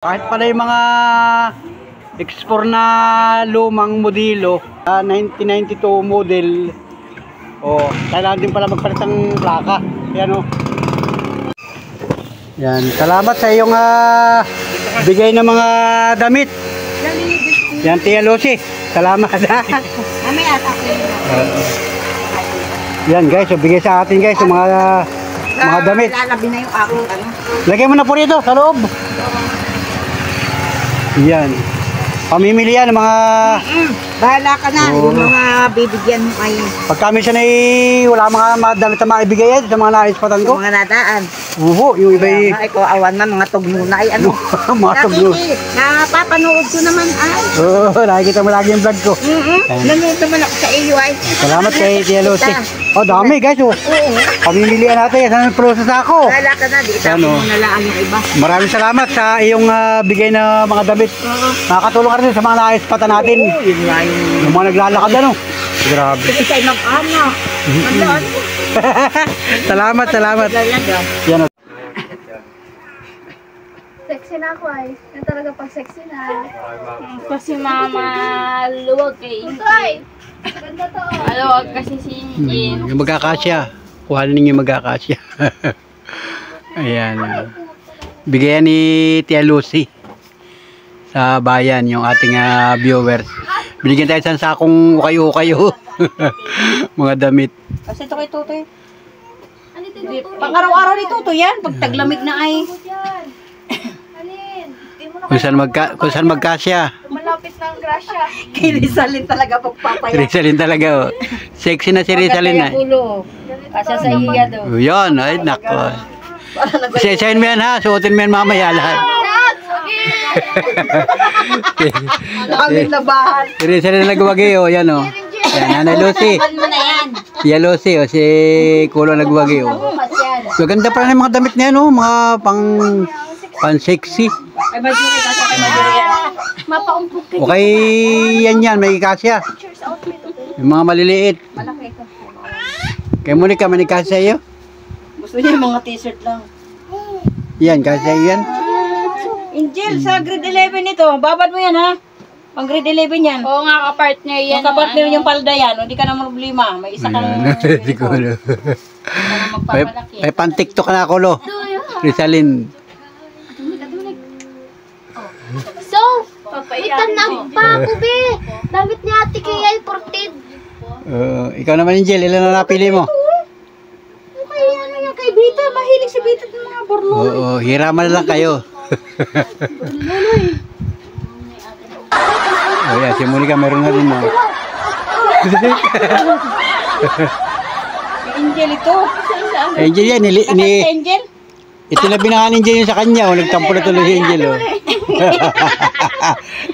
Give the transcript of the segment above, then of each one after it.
Kahit pala yung mga X4 na lumang modelo, 1992 model, kailangan din pala magpalit ng plaka. Yan Yan, salamat sa iyong bigay ng mga damit. Yan, Tia Lucy, salamat. Yan guys, bigay sa atin guys yung mga damit. Lalabi na yung aking Lagay mo na po rito sa loob. Yan. Pamimili yan ng mga... Bahala ka na. Yung mga bibigyan mo ay... Pag kami siya na wala mga damit na maibigay yan sa mga naispatan ko. Mga nadaan. Yung iba Ay, kawawan man, mga tugno na ay ano. mga tugno. Napapanood ko naman ay. Nakikita mo lagi yung vlog ko. Nandito man ako sa iyo ay. Salamat kay Tia Lucy. Dami guys. Pamimilian natin. Saan ang process ako? Bahala ka na. Di itapin mo na lang yung iba. Maraming salamat sa iyong bigay na mga damit. Nakakatulong ka rin sa mga naispatan natin. Yung mga naglalakad Grabe. Kasi sa'yo mag-anak. Salamat. Yan. Sexy na ako ay. Yan talaga pag sexy na. Kasi mama, luwag eh. Toy! Ganda to. Luwag kasi si Jin. Yung magkakasya. Kuhanin ninyo yung magkakasya. Ayan. Bigayan ni Tia Lucy sa bayan yung ating viewers. Binigyan tayo sa sakong ukay-ukay. Mga damit. Kasi ito kay Tutoy. Ano tinutuloy? Pang-araw-araw ni Tutoy yan. Pag taglamig na ay. Alin? Di mo na Kung saan magkasya. malapit ng grasya. Kay Rizalin talaga pagpapaya. Rizalin talaga. Sexy na si Rizalin na. Kasi sa iya daw. Yun. Ay nako. Isayin mo yan ha. Suotin mo yan mamaya lahat. Aming labahan. Si Rizalin na nagwagi. Yan Yan, Nanay Lucy. Tia Lucy, si Kulo nagwagi. Maganda pa rin yung mga damit niya, mga pang-sexy. Ay, majuri kasi kay majuri yan. Mapaumpok ka. Okay, yan, may kasya. Yung mga maliliit. Malaki ito. Kay Monica, may kasya iyo? Gusto niya yung mga t-shirt lang. Yan, kasya yan. Angel, sa grade 11 ito, babad mo yan ha. Pang grade 11 yan. Oo nga, kapartner yan. Magkapartner yung palda yan, hindi ka na problema. May isa kang Siguro. magpapalaki. May pan-tiktok na ako, lo. Rizalin. So, itanag pa ako, be. Damit ni ate kaya ay ported. Ikaw naman, Angel, ilan na napili mo? Ay, ano yan kay Bita? Mahilig si Bita ng mga borlo. Oo, hiraman na lang kayo. Yan, si Monica meron na rin mo. Si Angel ito. Angel yan, Angel? itinabi na nga ni Angel yun sa kanya. Nagtampo na tuloy si Angel.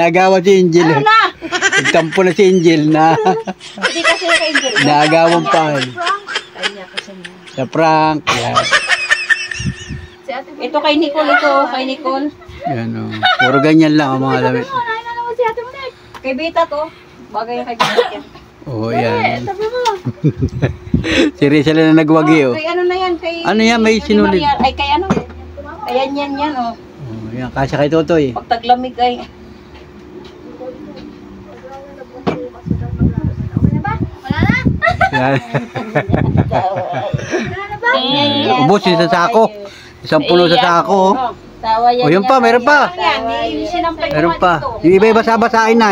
Nagawa si Angel. Nagtampo na si Angel na Hindi kasi kay Angel. naagawan pa. Sa prank. Yan. Ito kay Nicole ito. Kay Nicole. Yan puro ganyan lang ang mga damit. Kay Bita to. Bagay kay Bita yan. Oo, yan. Si Rizal na nagwagi. Kay ano na yan? Kay... Ano yan, may sinulid. Ay, kay ano? Ayan yan oh. Yan, kasya kay Totoy. Pag taglamig ay... Wala na? Yan. Ubus yung sa sako. Isang puno sa sako. Tawa yan. Yun pa, meron pa. Sinampay Meron pa. Yung iba basa-basain na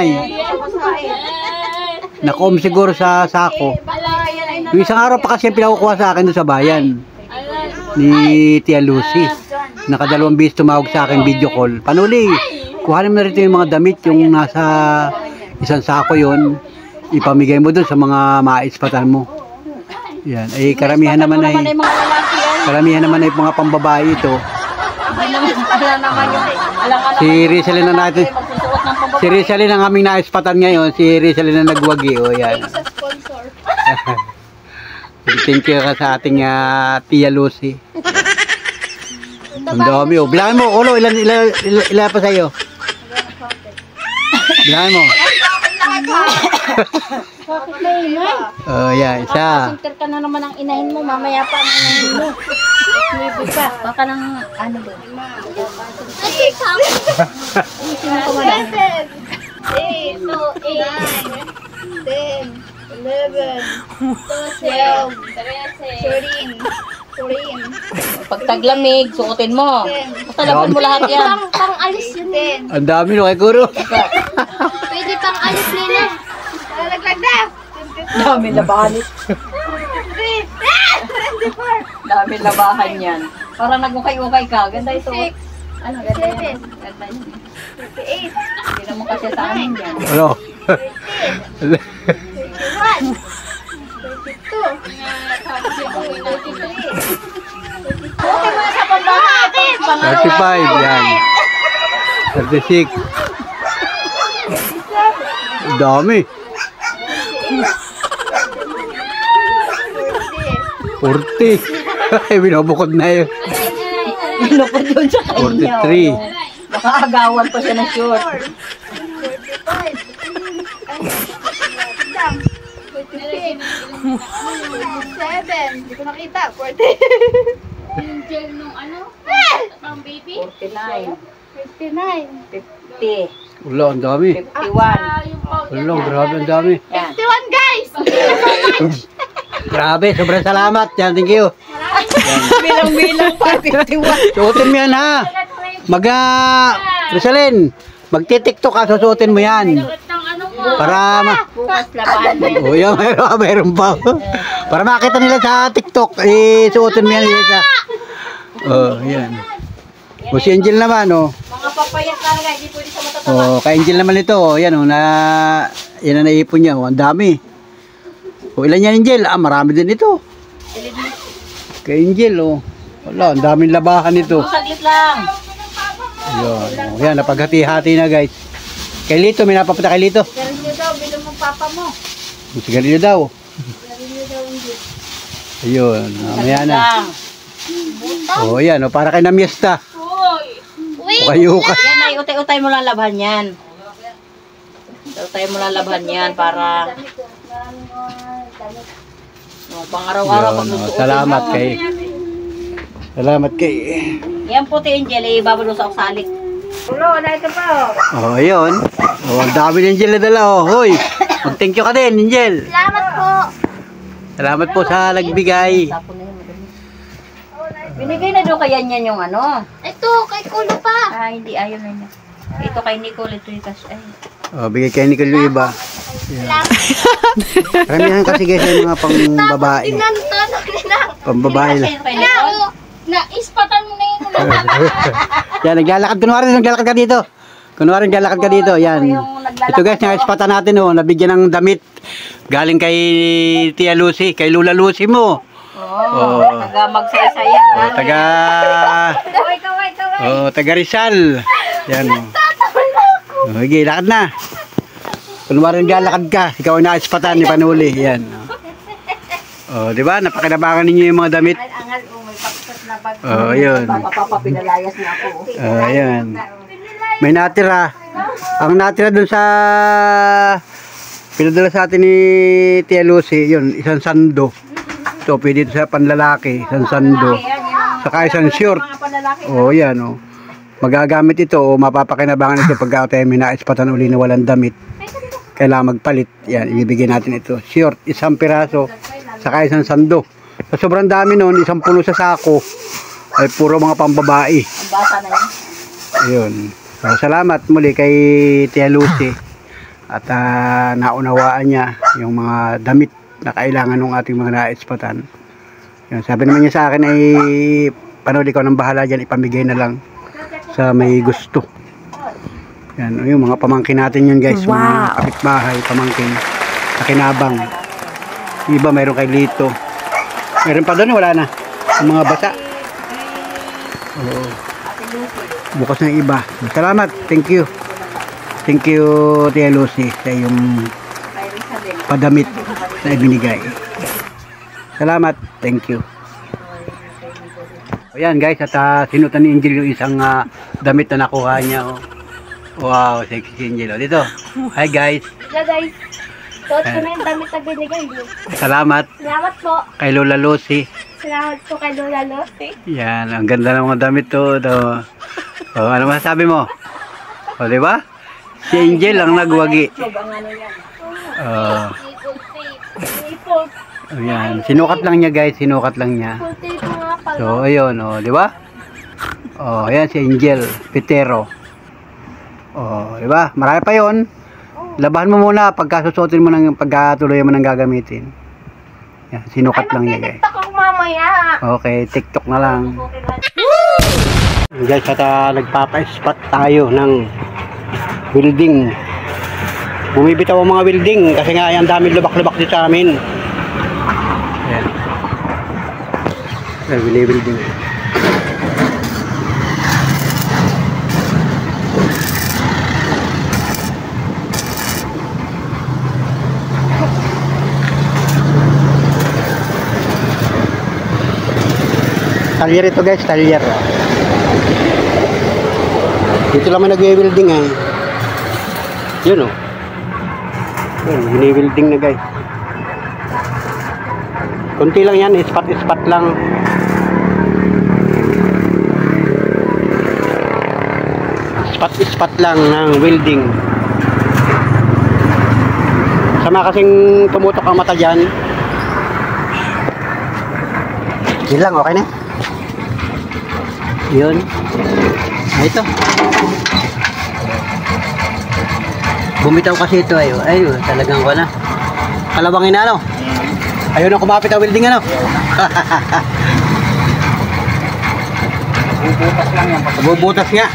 Nakom siguro sa sako. Yung isang araw pa kasi pinakukuha sa akin doon sa bayan. Ni Tia Lucy. Nakadalawang bis tumawag sa akin video call. Panuli, kuhanin mo na rin yung mga damit. Yung nasa isang sako yon, ipamigay mo doon sa mga maispatan mo. Yan. Ay karamihan naman ay mga pambabae ito. Si Rizalin na natin. Si Rizalin ang aming naispatan ngayon. Si Rizalin na nagwagi. Yan. Thank you ka sa ating Tia Lucy. Ang dami. Bilangin mo, Kulo. Ilan pa sa'yo? Bilangin mo. Bakit na ingay? Oh, yan, isa. Sinter ka na naman ang inahin mo. Mamaya pa ang inahin mo. Maybe pa. Baka ng ano ba? Ay, sabi. Sino ka wala? 8, 10, 11, 12, 13, 14. Pag taglamig, suotin mo. Basta laban mo lahat yan. Pang alis yun eh. Ang dami no kay Kuro. Pwede pang alis nila. Nalaglag na. Dami labahan. Dami labahan yan. Parang nagukay-ukay ka. Ganda ito. Ano, ganda yan. Ganda yan. 58, Hindi naman kasi sa amin yan. Ano? 31, 32, 33. Okay mo na sa pambahan. 35, yan. 36. Ang dami. 40. Ay, binubukod na yun. Inupod yun sa kanya. 43. Baka agawan pa siya ng short. 47, hindi ko nakita. 40. Yung gel nung ano? Pang baby? 49. 59. 50. Wala, ang dami. 51. Yung powder. Wala, grabe, ang dami. Yan. 51 guys! Grabe, sobrang salamat. Yan, thank you. Bilang-bilang pa. 51. Suotin mo yan, ha? Rosalyn, magti-tiktok ka, susuotin mo yan. Dagat ng ano mo? Para Bukas labahan na yun. oh, yan, mayroon pa. Para makita nila sa TikTok, suotin mo yan. Oh, yan. O si Angel naman, oh. Mga papayat talaga, hindi pwede sa matataba. Oh, kay Angel naman ito, oh. Yan, oh, yan ang naipon niya, oh. Ang dami. O, ilan yan, Angel? Ah, marami din ito. Kay Angel, oh. Wala, ang daming labakan ito. Saglit lang. Ayun, oh, yan, napaghati-hati na, guys. Kay Lito, may napapunta kay Lito. Galing nyo daw, bilong mong papa mo. Sigarilyo daw. Galing nyo daw hindi. Ayun, mamaya na. Lang. Oh, yan, oh, para kay Namiesta. Uy! O kayo ka. Yan ay, utay-utay mo lang labhan yan. Utay mo lang labhan yan para pang-araw-araw Yun, pag oh, nagsuot salamat kay. Yan puti Angel, ibabalo sa usalik. Ulo, na ito pa. Oh, ayun. Oh, ang dami ni Angel na dala, oh. Hoy, mag-thank you ka din, Angel. Salamat po. Salamat po sa nagbigay. Tapon na yun, madali. Binigay na daw kaya niyan yung ano. Ito, kay Kulo pa. Ah, hindi, ayaw na niya. Ito kay Nicole, ito yung cash. Ay. Oh, bigay kay Nicole yung iba. Karamihan kasi guys yung mga pang-babae. Tinanong nila. Pang-babae lang. Kay Nicole. Na-ispatan mo na yun. Yan, naglalakad. Kunwari, naglalakad ka dito. Kunwari, naglalakad ka dito. Yan. Ito guys, yung natin, oh. Nabigyan ng damit. Galing kay Tia Lucy, kay Lula Lucy mo. Oo, Oh. taga magsaysaya. Oh, taga... Kaway. Oh, taga Rizal. Yan, oh. Oh, sige, lakad na. Kunwari naglalakad ka, ikaw ay naispatan ni Panuli. Yan. Oh, di ba? Napakinabangan ninyo yung mga damit. Ay, angal, may paksat na bag. Oh, yun. Papapapinalayas niya ako. Oh, yan. May natira. Ang natira dun sa pinadala sa atin ni Tia Lucy, yun, isang sando. So, pwede ito sa panlalaki, isang sando. Saka isang short. Mga panlalaki. Oh, yan, oh. Magagamit ito o mapapakinabangan ito pagka tayo may naispatan uli na walang damit. Kailangan magpalit. Yan, ibibigay natin ito. Short, isang piraso, saka isang sando. Sa sobrang dami noon, isang puno sa sako, ay puro mga pambabae. Ang basa na yun. Ayun. So, salamat muli kay Tia Lucy. At naunawaan niya yung mga damit na kailangan ng ating mga naispatan. Yun, sabi naman niya sa akin ay panood ikaw ng bahala dyan, ipamigay na lang sa may gusto. Yan, yung mga pamangkin natin yun guys, mga kapitbahay, pamangkin, nakinabang. Iba mayroon kay Lito. Meron pa doon, wala na. Yung mga basa. Oo. Bukas na yung iba. Salamat, thank you. Thank you, Tia Lucy, sa iyong padamit na ibinigay. Salamat, thank you. Ayan guys, at sinutan ni Angel yung isang damit na nakuha niya. Oh. Wow, sexy si Angel. Oh, dito. Hi guys. Yeah, guys. Suot ko na yung damit na binigay niyo. Salamat Salamat po. kay Lola Lucy. Salamat po kay Lola Lotte. Yan, ang ganda ng mga damit to. Oh, ano masasabi mo? O, di ba? Si Angel ang nagwagi. Ang ano yan. Oh, Ipot. yan. Sinukat lang niya, guys. Sinukat lang niya. Puti ko nga pala. So, ayun, oh, di ba? Oh, ayan si Angel Pitero. Oh, di ba? Marami pa 'yon. Labahan mo muna pagkasusuotin mo ng pagkatuloy mo ng gagamitin. Yan, sinukat lang niya, guys. TikTok ako mamaya. Okay, TikTok na lang. Guys, at nagpapa-spot tayo ng building. Bumibitaw ang mga building kasi nga ay ang dami lubak-lubak dito sa amin. Ayan. Ayan, building. Talyer ito, guys, talyer. Dito lang nag-building eh. Yun oh. Yun, bini-building na, guys. Kunti lang yan, ispat-ispat lang. Ispat-ispat lang ng welding. Sama kasing tumutok ang mata dyan. Yun lang, okay na? Yun. Ito. Bumitaw kasi ito ayo. Ayo, talagang wala. Kalawangin na ano? Ayun na kumapit ang welding ano? Bubutas lang yan. Bubutas nga.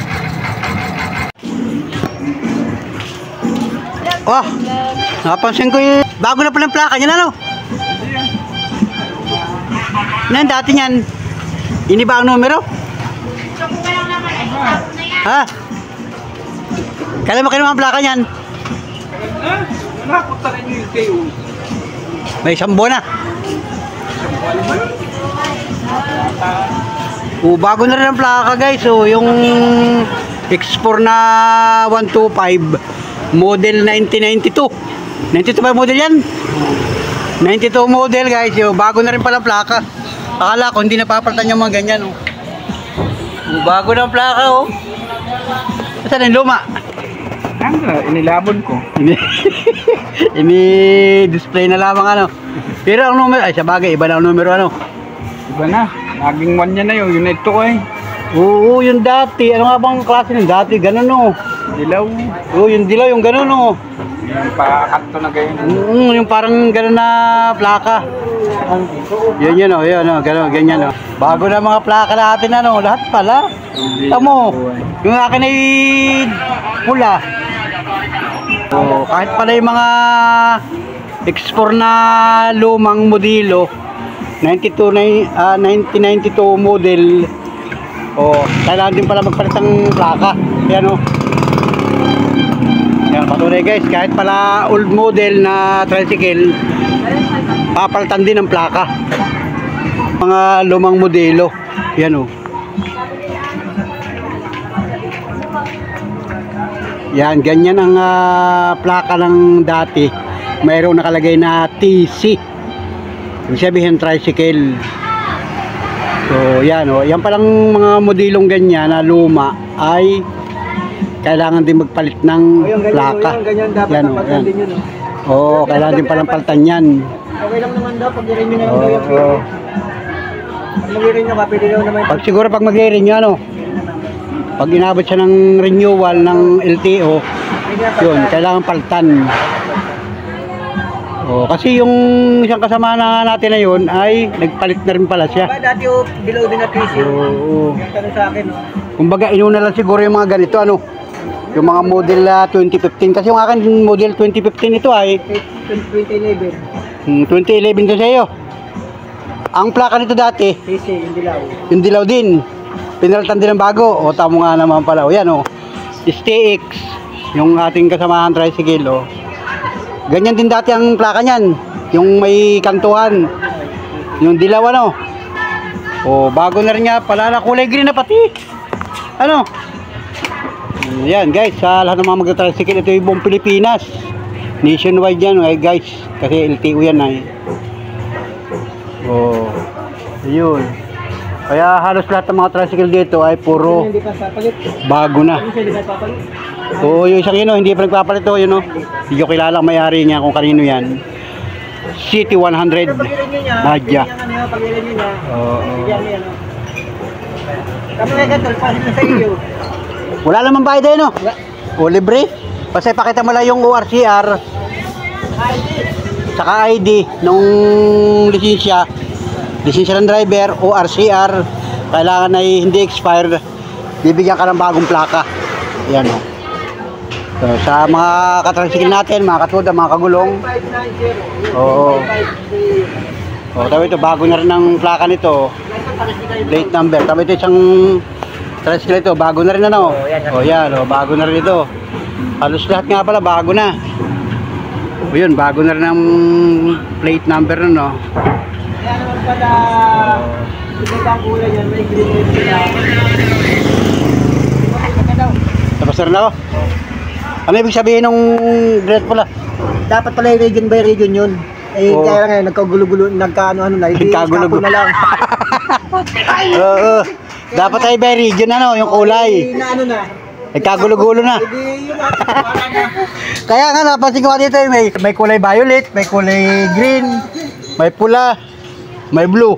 Oh, napansin ko yung bago na palang plaka niyan ano? Nan dati niyan. Iniba ang numero? Ha? Kailan mo kinuha ang plaka niyan? Napunta rin yung kayo. May isang buwan na. Bago na rin ang plaka, guys. So, yung X4 na 125 model 1992. 92 pa model yan? 92 model, guys. So, bago na rin pala plaka. Akala ko hindi napapalitan yung mga ganyan. Oh. Bago na ang plaka, oh. Saan yung luma? Inilabon ko. Ini-display na lamang ano. Pero ang numero, ay sa bagay, iba na ang numero ano. Iba na. Naging 1 yan na yun. Yun na ito ko eh. Oo, yung dati. Ano nga bang klase ng dati? Ganun oh. Dilaw. Oo, yung dilaw, yung ganun oh. Yung pakanto na gayon. Yung parang ganun na plaka. Yun oh, yun oh, ganun, ganyan oh. Bago na mga plaka natin ano, lahat pala. Tamo, yung akin ay pula. Oh, kahit pala yung mga X4 na lumang modelo 1992 model. Oh, kailangan din pala magpalit ng plaka. Yan oh. Yan, patuloy guys, kahit pala old model na tricycle, papalitan din ng plaka. Mga lumang modelo. Yan oh. Yan, ganyan ang plaka ng dati. Mayroong nakalagay na TC. Yung sabihin tricycle. So, yan o. Yan palang mga modelong ganyan na luma ay kailangan din magpalit ng plaka. Yan o. Yan. Oo, kailangan din palang palitan yan. Okay lang naman daw pag i-renew na lang daw yung Oo. Pag mag-i-renew ka, pwede daw naman. Pag siguro pag mag-i-renew ano, pag inabot siya ng renewal ng LTO, yun, kailangan palitan. Oh, kasi yung isang kasama na natin na yun ay nagpalit na rin pala siya. Dati yung below din na TC. Oo. Yung tanong sa akin, no? Kumbaga inuna lang siguro yung mga ganito ano, yung mga model 2015 kasi yung akin model 2015 ito ay 2011. 2011 to sa iyo. Ang plaka nito dati, TC, yung dilaw. yung dilaw din. Pinalitan din ng bago. O tamo nga naman pala. O yan o. STX, yung ating kasamahan tricycle o. Ganyan din dati ang plaka niyan. Yung may kantuhan. Yung dilaw ano. O bago na rin nga pala na kulay green na pati. Ano? Yan guys, sa lahat ng mga magta-tricycle, ito yung buong Pilipinas. Nationwide yan guys. Kasi LTO yan ay. Oh. Ayun. Kaya halos lahat ng mga tricycle dito ay puro bago na. Oo, yung isang yun o, hindi pa nagpapalit o, yun o. Hindi ko kilala ang may-ari niya kung kanino yan. City 100 Nadia. Oo. Wala naman bayad eh, no? O, libre. Basta ipakita mo lang yung ORCR saka ID nung lisensya ng driver, ORCR. Kailangan ay hindi expired. Bibigyan ka ng bagong plaka. Yan o. So, sa mga katricycle natin, mga katuda, mga kagulong. Oo. O, tabi ito, bago na rin ang plaka nito. Plate number. Tabi ito isang tricycle ito, bago na rin ano. O yan, o, bago na rin ito. Halos lahat nga pala, bago na. O yun, bago na rin ang plate number nun, no. Kaya naman pala, ibang kulay yan, may green sila. Tapos na rin ako. Ano ibig sabihin ng grade pula? Dapat pala region by region yun. Eh, Oo. kaya nga, nagkagulo-gulo, nagkaano-ano na, hindi Nagkagulo-gulo. iskapo na lang. Oo. Dapat ay by region ano, yung kulay. Eh, na ano na. Nagkagulo-gulo na. Hindi yun na, para na. Kaya nga napansin ko dito may kulay violet, may kulay green, may pula, may blue.